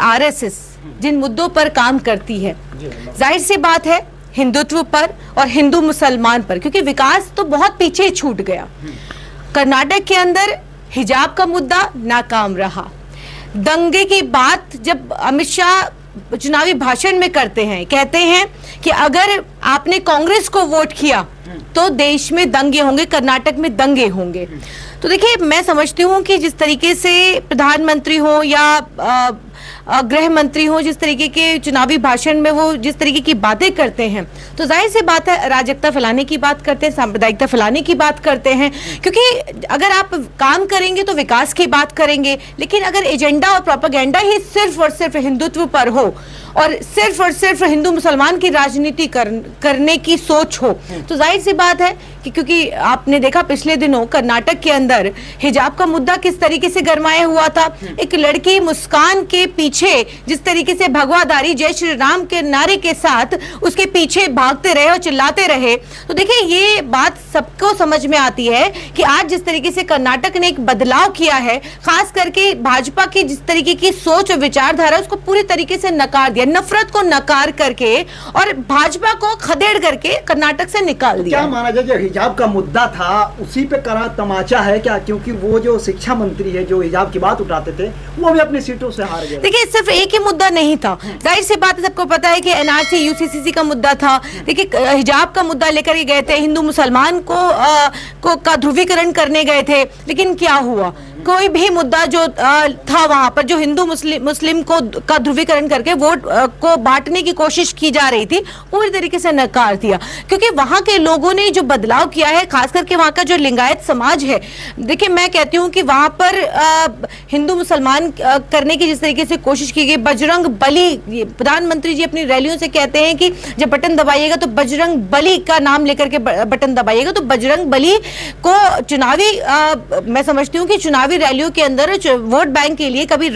RSS जिन मुद्दों पर काम करती है, जाहिर सी बात है हिंदुत्व पर और हिंदू मुसलमान पर, क्योंकि विकास तो बहुत पीछे छूट गया। कर्नाटक के अंदर हिजाब का मुद्दा नाकाम रहा। दंगे की बात जब अमित शाह चुनावी भाषण में करते हैं, कहते हैं कि अगर आपने कांग्रेस को वोट किया तो देश में दंगे होंगे, कर्नाटक में दंगे होंगे। तो देखिए, मैं समझती हूँ कि जिस तरीके से प्रधानमंत्री हो या गृह मंत्री हो, जिस तरीके के चुनावी भाषण में वो जिस तरीके की बातें करते हैं, तो जाहिर सी बात है अराजकता फैलाने की बात करते हैं, सांप्रदायिकता फैलाने की बात करते हैं। क्योंकि अगर आप काम करेंगे तो विकास की बात करेंगे, लेकिन अगर एजेंडा और प्रोपेगेंडा ही सिर्फ और सिर्फ हिंदुत्व पर हो और सिर्फ हिंदू मुसलमान की राजनीति करने की सोच हो, तो जाहिर सी बात है कि क्योंकि आपने देखा पिछले दिनों कर्नाटक के अंदर हिजाब का मुद्दा किस तरीके से गरमाया हुआ था। एक लड़की मुस्कान के पीछे जिस तरीके से भगवाधारी जय श्री राम के नारे के साथ उसके पीछे भागते रहे और चिल्लाते रहे, तो देखिए ये बात सबको समझ में आती है कि आज जिस तरीके से कर्नाटक ने एक बदलाव किया है, खास करके भाजपा की जिस तरीके की सोच और विचारधारा उसको पूरी तरीके से नकार दिया, नफरत को नकार करके और भाजपा को खदेड़ करके कर्नाटक से निकाल दिया। क्या माना जाए, जो हिजाब का मुद्दा था उसी पे करा तमाचा है क्या? क्योंकि वो जो शिक्षा मंत्री है जो हिजाब की बात उठाते थे वो भी अपनी सीटों से हार गए। देखिए, सिर्फ एक ही मुद्दा नहीं था, जाहिर सी बात है सबको पता है कि एनआरसी यूसीसीसी का मुद्दा था। देखिए, हिजाब का मुद्दा लेकर गए थे, हिंदू मुसलमान को का ध्रुवीकरण करने गए थे, लेकिन क्या हुआ? कोई भी मुद्दा जो था वहां पर जो हिंदू मुस्लिम को का ध्रुवीकरण करके वोट को बांटने की कोशिश की जा रही थी, पूरी तरीके से नकार दिया। क्योंकि वहां के लोगों ने जो बदलाव किया है, खास करके वहां का जो लिंगायत समाज है, देखिए मैं कहती हूँ कि वहां पर हिंदू मुसलमान करने की जिस तरीके से कोशिश की गई, बजरंग बली, प्रधानमंत्री जी अपनी रैलियों से कहते हैं कि जब बटन दबाइएगा तो बजरंग बली का नाम लेकर के बटन दबाइएगा, तो बजरंग बली को चुनावी मैं समझती हूँ कि चुनावी रैलियों के अंदर वोट बैंक के लिए कभी